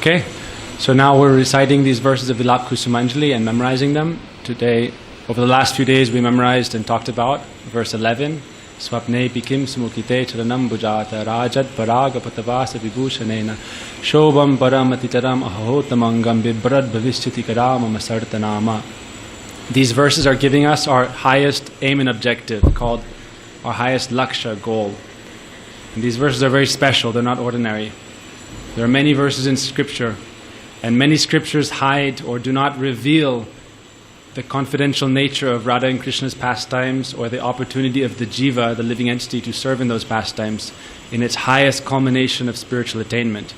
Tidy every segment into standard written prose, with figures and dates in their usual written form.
Okay, so now we're reciting these verses of Vilap Kusumanjali and memorizing them. Today, over the last few days, we memorized and talked about verse 11. Swapne pikim sumukite charanam bujata rajat paraga patavasa vibhushanena shobham paramaticharam ahotamangam bibrad bhavishyati karamam asartanama. These verses are giving us our highest aim and objective, called our highest laksha, goal. And these verses are very special, they're not ordinary. There are many verses in scripture, and many scriptures hide or do not reveal the confidential nature of Radha and Krishna's pastimes, or the opportunity of the jiva, the living entity, to serve in those pastimes in its highest culmination of spiritual attainment.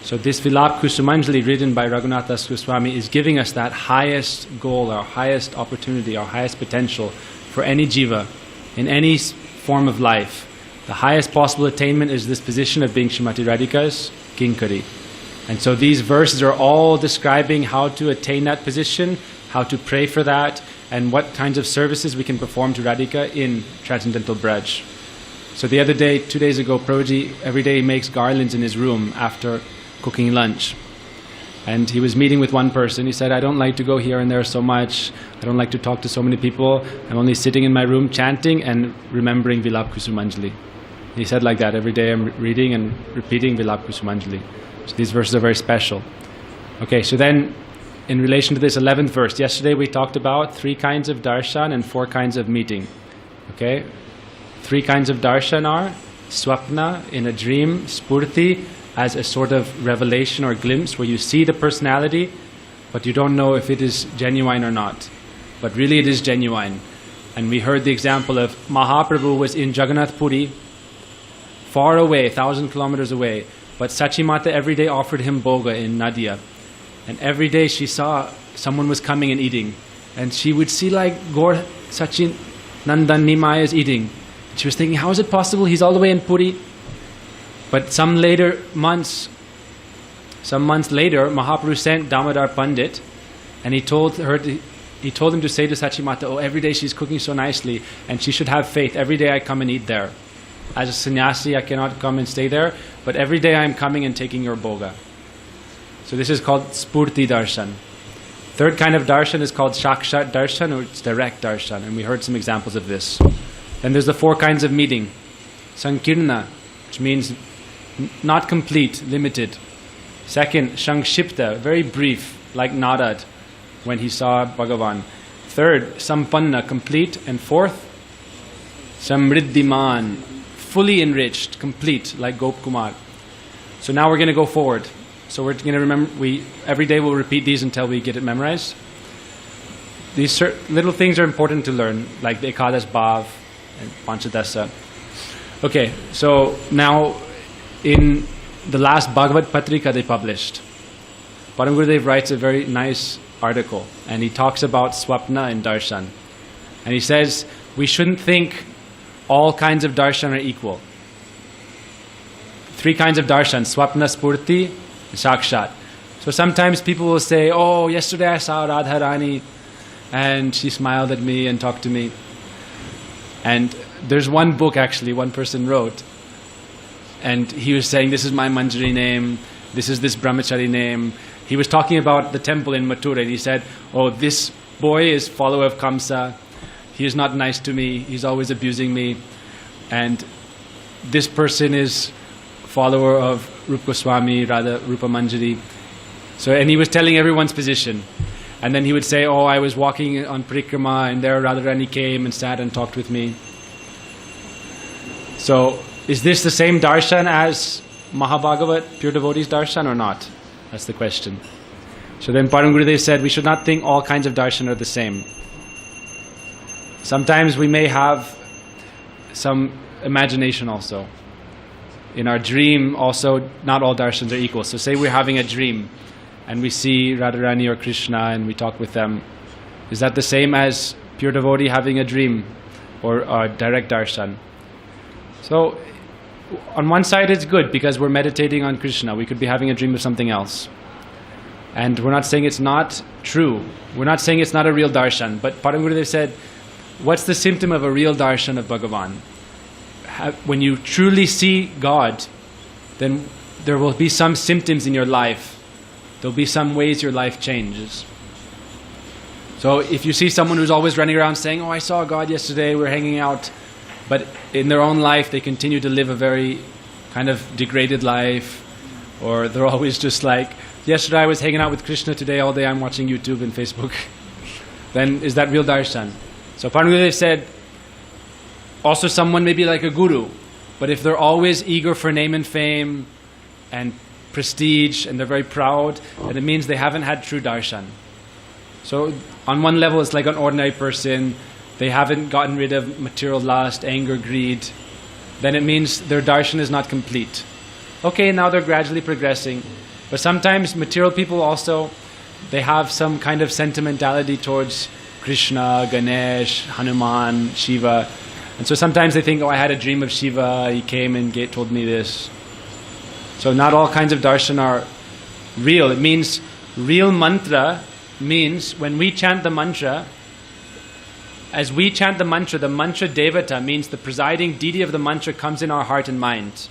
So this Vilap Kusumanjali, written by Raghunath Das Goswami, is giving us that highest goal, our highest opportunity, our highest potential for any jiva in any form of life. The highest possible attainment is this position of being Srimati Radhika's Kinkari. And so these verses are all describing how to attain that position, how to pray for that, and what kinds of services we can perform to Radhika in Transcendental Braj. So the other day, 2 days ago, Prabhuji every day makes garlands in his room after cooking lunch. And he was meeting with one person. He said, I don't like to go here and there so much. I don't like to talk to so many people. I'm only sitting in my room chanting and remembering Vilap Kusumanjali. He said like that, every day I'm reading and repeating Vilap Kusumanjali. So these verses are very special. Okay, so then in relation to this 11th verse, yesterday we talked about 3 kinds of darshan and 4 kinds of meeting. Okay, 3 kinds of darshan are swapna, in a dream, spurti, as a sort of revelation or glimpse where you see the personality, but you don't know if it is genuine or not. But really it is genuine. And we heard the example of Mahaprabhu was in Jagannath Puri, far away, 1,000 kilometers away, but Sachimata every day offered him boga in Nadia. And every day she saw someone was coming and eating. And she would see like Gaur Sachin Nandan Nimai is eating. She was thinking, how is it possible? He's all the way in Puri. But some months later, Mahaprabhu sent Damodar Pandit, and he told him to say to Sachimata, oh, every day she's cooking so nicely, and she should have faith. Every day I come and eat there. As a sannyasi, I cannot come and stay there, but every day I am coming and taking your boga. So this is called Spurti Darshan. Third kind of darshan is called Shakshat Darshan, or it's direct darshan, and we heard some examples of this. Then there's the 4 kinds of meeting. Sankirna, which means not complete, limited. Second, Shangshipta, very brief, like Narad when he saw Bhagavan. Third, Sampanna, complete. And fourth, Samriddhiman, fully enriched, complete, like Gop Kumar. So now we're going to go forward. So we're going to remember, every day we'll repeat these until we get it memorized. These little things are important to learn, like the Ekadas Bhav and Panchadasa. Okay, so now in the last Bhagavad Patrika they published, Param Gurudev writes a very nice article, and he talks about Swapna and Darshan. And he says, we shouldn't think all kinds of darshan are equal. 3 kinds of darshan, Swapna, Spurti, and Sakshat. So sometimes people will say, oh, yesterday I saw Radharani, and she smiled at me and talked to me. And there's one book actually, one person wrote, and he was saying, this is my Manjari name, this is this Brahmachari name. He was talking about the temple in Mathura, and he said, oh, this boy is follower of Kamsa, he is not nice to me, he's always abusing me. And this person is follower of Rupa Goswami, rather Rupa Manjari. So, and he was telling everyone's position. And then he would say, oh, I was walking on Parikrama, and there Radharani came and sat and talked with me. So, is this the same darshan as Mahabhagavat, pure devotees darshan, or not? That's the question. So then Param Gurudev said, we should not think all kinds of darshan are the same. Sometimes we may have some imagination also. In our dream also, not all darshans are equal. So say we're having a dream, and we see Radharani or Krishna, and we talk with them. Is that the same as pure devotee having a dream, or direct darshan? So, on one side it's good because we're meditating on Krishna. We could be having a dream of something else. And we're not saying it's not true. We're not saying it's not a real darshan. But Param Gurudev said, what's the symptom of a real darshan of Bhagavan? When you truly see God, then there will be some symptoms in your life there'll be some ways your life changes. So if you see someone who's always running around saying, oh, I saw God yesterday, we're hanging out, but in their own life they continue to live a very kind of degraded life, or they're always just like, yesterday I was hanging out with Krishna, today all day I'm watching YouTube and Facebook, then is that real darshan? So Param Gurudev said, also someone may be like a guru, but if they're always eager for name and fame and prestige and they're very proud, then it means they haven't had true darshan. So on one level it's like an ordinary person, they haven't gotten rid of material lust, anger, greed, then it means their darshan is not complete. Okay, now they're gradually progressing, but sometimes material people also, they have some kind of sentimentality towards Krishna, Ganesh, Hanuman, Shiva, and so sometimes they think, oh, I had a dream of Shiva, he came and told me this. So not all kinds of darshan are real. It means real mantra means when we chant the mantra, as we chant the mantra devata means the presiding deity of the mantra comes in our heart and mind.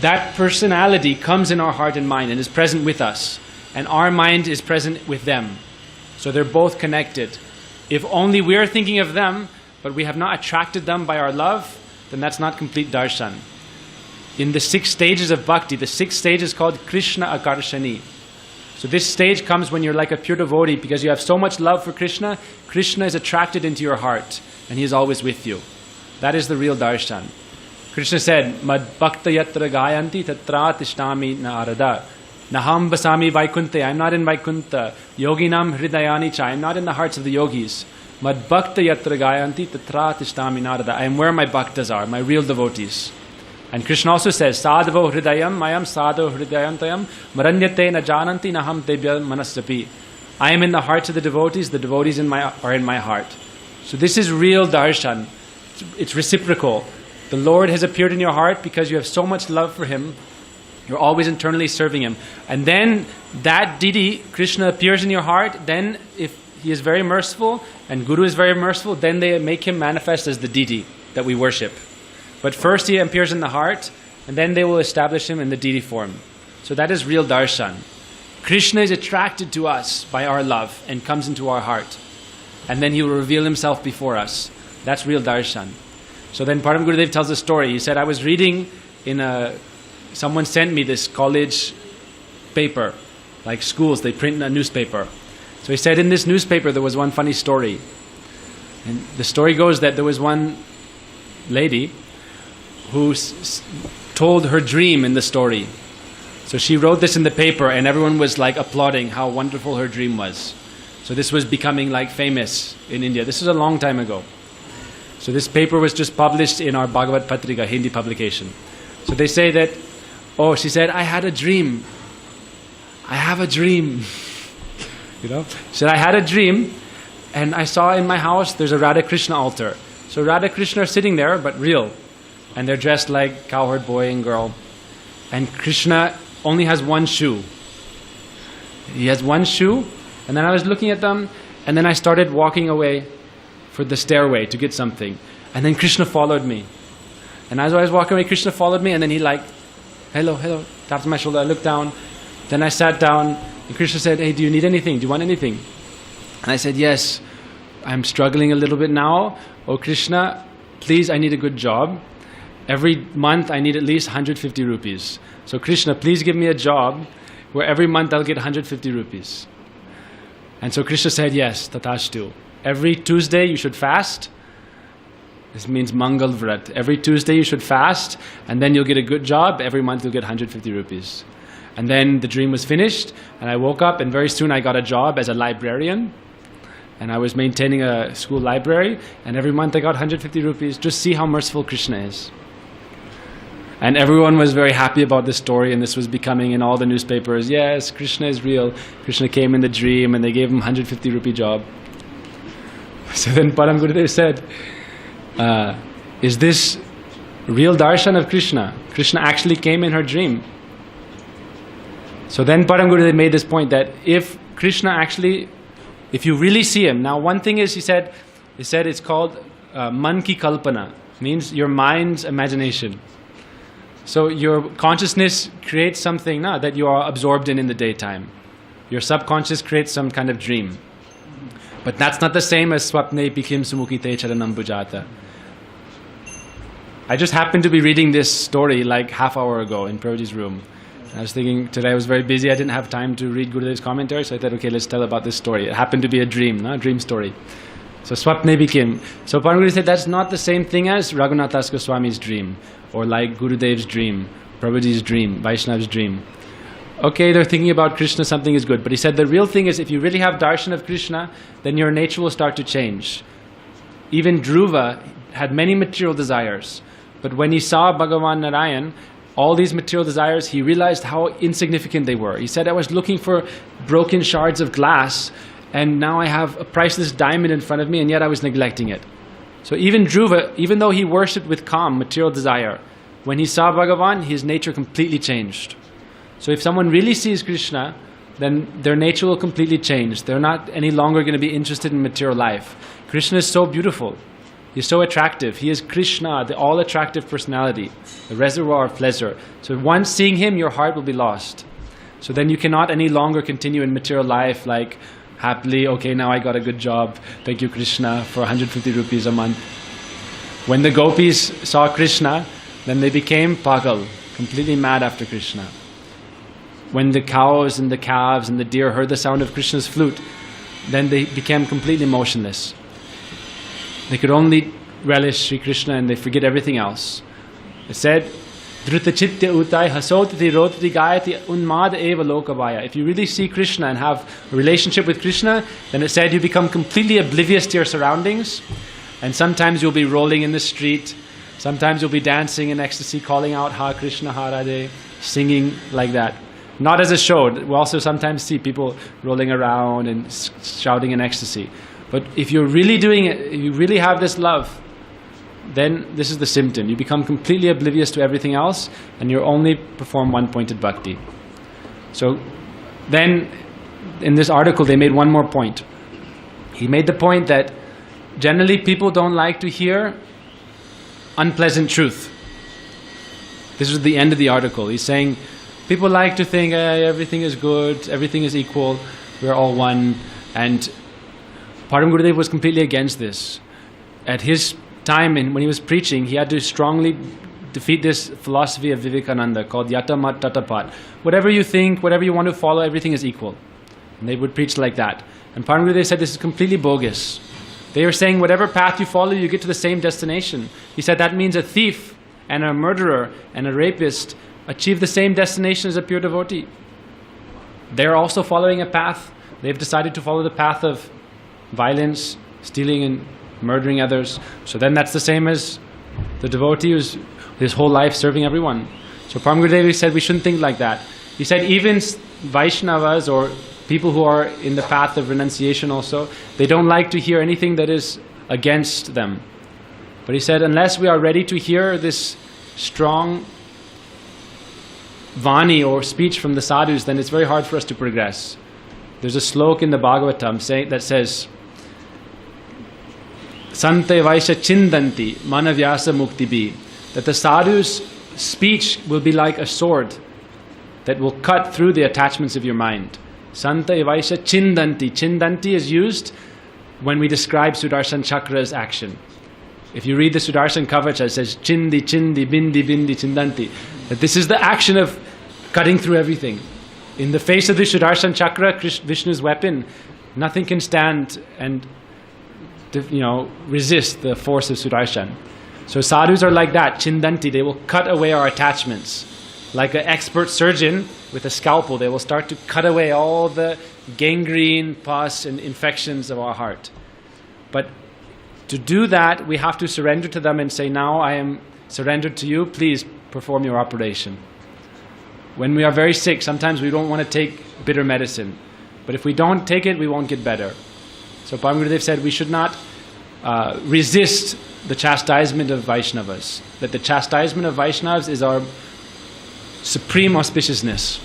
That personality comes in our heart and mind and is present with us, and our mind is present with them. So they're both connected. If only we're thinking of them, but we have not attracted them by our love, then that's not complete darshan. In the 6 stages of bhakti, the 6th stage is called Krishna Akarshani. So this stage comes when you're like a pure devotee, because you have so much love for Krishna, Krishna is attracted into your heart, and he is always with you. That is the real darshan. Krishna said, Mad bhakta yatra gayanti tatra tishtami narada. Naham basami vaikunte, I am not in Vaikunta. Yoginam hridayani cha, I am not in the hearts of the yogis. Mad bhakta yatra gayanti tatra tishtami narada. I am where my bhaktas are, my real devotees. And Krishna also says, Sadhavo hridayam mayam sadho hridayantayam maranyate na jananti naham tebya manasapi. I am in the hearts of the devotees are in my heart. So this is real darshan. It's reciprocal. The Lord has appeared in your heart because you have so much love for Him. You're always internally serving Him. And then that deity, Krishna, appears in your heart. Then if He is very merciful and Guru is very merciful, then they make Him manifest as the deity that we worship. But first He appears in the heart, and then they will establish Him in the deity form. So that is real darshan. Krishna is attracted to us by our love and comes into our heart. And then He will reveal Himself before us. That's real darshan. So then Param Gurudev tells a story. He said, I was reading someone sent me this college paper, like schools, they print a newspaper. So he said in this newspaper there was one funny story. And the story goes that there was one lady who told her dream in the story. So she wrote this in the paper and everyone was like applauding how wonderful her dream was. So this was becoming like famous in India. This is a long time ago. So this paper was just published in our Bhagavad Patrika, Hindi publication. So they say that, oh, she said, I had a dream. I have a dream. She said, I had a dream and I saw in my house there's a Radha Krishna altar. So Radha Krishna are sitting there, but real. And they're dressed like cowherd boy and girl. And Krishna only has one shoe. He has one shoe. And then I was looking at them and then I started walking away for the stairway to get something. And then Krishna followed me. And as I was walking away, Krishna followed me and then he hello, tapped my shoulder. I looked down. Then I sat down and Krishna said, hey, do you need anything? Do you want anything? And I said, yes, I'm struggling a little bit now. Oh Krishna, please, I need a good job. Every month I need at least 150 rupees. So Krishna, please give me a job where every month I'll get 150 rupees. And so Krishna said, yes, tatashtu. Every Tuesday you should fast. This means Mangal Vrat. Every Tuesday you should fast and then you'll get a good job. Every month you'll get 150 rupees. And then the dream was finished and I woke up and very soon I got a job as a librarian. And I was maintaining a school library and every month I got 150 rupees. Just see how merciful Krishna is. And everyone was very happy about this story and this was becoming in all the newspapers. Yes, Krishna is real. Krishna came in the dream and they gave him 150 rupee job. So then Param Gurudev said, is this real darshan of Krishna? Krishna actually came in her dream. So then Param Gurudev made this point that if Krishna actually, if you really see Him, now one thing is he said it's called man ki kalpana, means your mind's imagination. So your consciousness creates something that you are absorbed in the daytime. Your subconscious creates some kind of dream. But that's not the same as swapne pikim sumukite charanam bhujata. I just happened to be reading this story like half hour ago in Prabhuji's room. I was thinking, today I was very busy, I didn't have time to read Gurudev's commentary, so I thought, okay, let's tell about this story. It happened to be a dream, a dream story. So swapne bikim. So Paranguru said that's not the same thing as Raghunath Das Goswami's dream, or like Gurudev's dream, Prabhuji's dream, Vaishnav's dream. Okay, they're thinking about Krishna, something is good. But he said the real thing is if you really have darshan of Krishna, then your nature will start to change. Even Dhruva had many material desires. But when he saw Bhagavan Narayan, all these material desires, he realized how insignificant they were. He said, I was looking for broken shards of glass, and now I have a priceless diamond in front of me, and yet I was neglecting it. So even Dhruva, even though he worshipped with calm, material desire, when he saw Bhagavan, his nature completely changed. So if someone really sees Krishna, then their nature will completely change. They're not any longer going to be interested in material life. Krishna is so beautiful. He's so attractive. He is Krishna, the all-attractive personality, the reservoir of pleasure. So once seeing him, your heart will be lost. So then you cannot any longer continue in material life like happily, okay, now I got a good job. Thank you, Krishna, for 150 rupees a month. When the gopis saw Krishna, then they became pagal, completely mad after Krishna. When the cows and the calves and the deer heard the sound of Krishna's flute, then they became completely motionless. They could only relish Sri Krishna and they forget everything else. It said, Dhruta chittya utai hasotati rotati gayati unmad eva lokabaya. If you really see Krishna and have a relationship with Krishna, then it said you become completely oblivious to your surroundings. And sometimes you'll be rolling in the street. Sometimes you'll be dancing in ecstasy, calling out Ha Krishna, Ha Radhe, singing like that. Not as a show. We also sometimes see people rolling around and shouting in ecstasy. But if you're really doing it, you really have this love, then this is the symptom. You become completely oblivious to everything else and you only perform one-pointed bhakti. So then in this article they made one more point. He made the point that generally people don't like to hear unpleasant truth. This is the end of the article. He's saying people like to think everything is good, everything is equal, we're all one. And Param Gurudev was completely against this. At his time, when he was preaching, he had to strongly defeat this philosophy of Vivekananda called Yatamat Tatapat. Whatever you think, whatever you want to follow, everything is equal. And they would preach like that. And Param Gurudev said this is completely bogus. They were saying whatever path you follow, you get to the same destination. He said that means a thief and a murderer and a rapist achieve the same destination as a pure devotee. They're also following a path. They've decided to follow the path of violence, stealing and murdering others. So then that's the same as the devotee who's his whole life serving everyone. So Param Gurudev said we shouldn't think like that. He said even Vaishnavas or people who are in the path of renunciation also, they don't like to hear anything that is against them. But he said unless we are ready to hear this strong vani or speech from the sadhus, then it's very hard for us to progress. There's a slok in the Bhagavatam that says, Sante Vaisha Chindanti Manavyasa Muktibi, that the sadhu's speech will be like a sword that will cut through the attachments of your mind. Sante Vaisha Chindanti. Chindanti is used when we describe Sudarsan Chakra's action. If you read the Sudarsan Kavacha, it says Chindi, Chindi, Bindi, Bindi, Chindanti. That this is the action of cutting through everything. In the face of the Sudarsan Chakra, Vishnu's weapon, nothing can stand and resist the force of Sudarshan. So sadhus are like that, Chindanti. They will cut away our attachments. Like an expert surgeon with a scalpel, they will start to cut away all the gangrene, pus and infections of our heart. But to do that, we have to surrender to them and say, now I am surrendered to you, please perform your operation. When we are very sick, sometimes we don't want to take bitter medicine. But if we don't take it, we won't get better. So Param Gurudev said we should not resist the chastisement of Vaishnavas. That the chastisement of Vaishnavas is our supreme auspiciousness.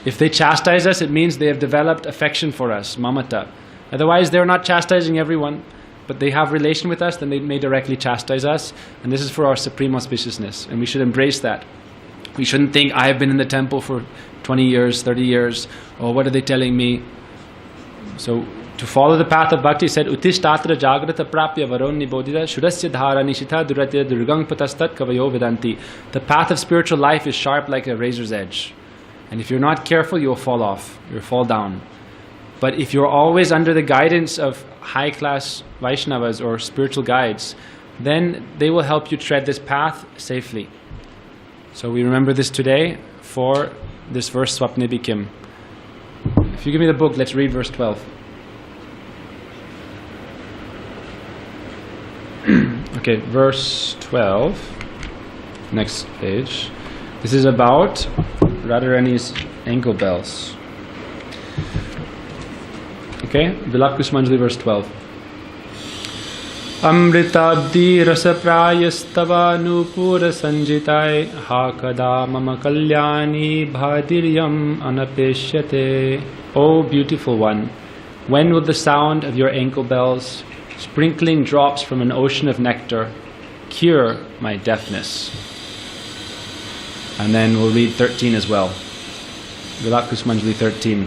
If they chastise us, it means they have developed affection for us, mamata. Otherwise, they're not chastising everyone, but they have relation with us, then they may directly chastise us. And this is for our supreme auspiciousness, and we should embrace that. We shouldn't think, I have been in the temple for 20 years, 30 years, oh, what are they telling me? So, to follow the path of bhakti, he said, Uttishtatra jagrata prapya varoni bodhita shurasya dhara nishita duratya durgang patastat kavayo vedanti. The path of spiritual life is sharp like a razor's edge. And if you're not careful, you'll fall off, you'll fall down. But if you're always under the guidance of high-class Vaishnavas or spiritual guides, then they will help you tread this path safely. So we remember this today for this verse, Swapne Bikim. If you give me the book, let's read verse 12. Okay, verse 12. Next page. This is about Radharani's ankle bells. Okay, Vilap Kusumanjali, verse 12. Amritabdi rasaprayastava nupura sanjitai hakada mama kalyani bhadiryam anapeshyate. O beautiful one, when will the sound of your ankle bells, sprinkling drops from an ocean of nectar, cure my deafness? And then we'll read 13 as well. Vilap Kusumanjali 13.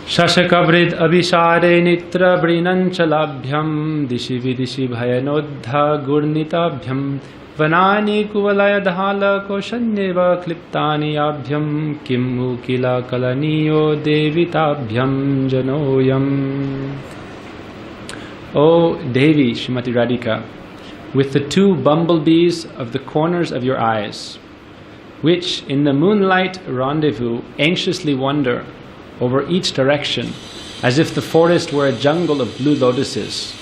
Shashakavrid abhishare nitra brinanchalabhyam dishi vidishi bhayanodha gurnitabhyam vanani kuvalaya dhala koshanyeva kliptani abhyam kimmu kila kalaniyo devitabhyam janoyam. O Devi Srimati Radhika, with the two bumblebees of the corners of your eyes, which in the moonlight rendezvous anxiously wander over each direction, as if the forest were a jungle of blue lotuses,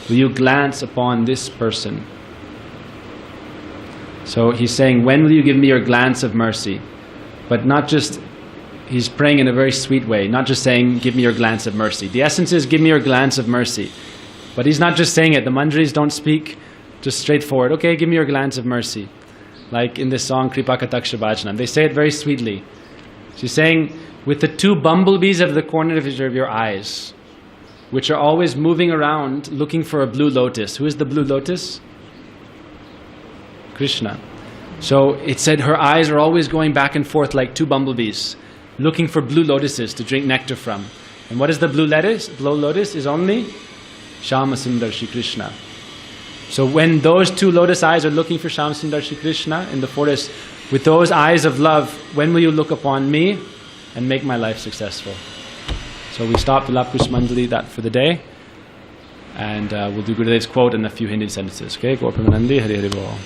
will you glance upon this person? So he's saying, when will you give me your glance of mercy? But not just, he's praying in a very sweet way, not just saying, give me your glance of mercy. The essence is, give me your glance of mercy. But he's not just saying it. The manjaris don't speak just straightforward, okay, give me your glance of mercy. Like in this song, Kripa Kataksha Bhajanam. They say it very sweetly. She's saying, with the two bumblebees of the corner of your eyes, which are always moving around looking for a blue lotus. Who is the blue lotus? Krishna. So it said her eyes are always going back and forth like two bumblebees, looking for blue lotuses to drink nectar from. And what is the blue lotus? Blue lotus is only Shama Sundar Shri Krishna. So when those two lotus eyes are looking for Shama Sundar Shri Krishna in the forest, with those eyes of love, when will you look upon me and make my life successful? So we stop the Vilap Kusumanjali that for the day, and we'll do Gurudev's quote and a few Hindi sentences. Okay, Gaur Premanandi, Hari Hari Bol.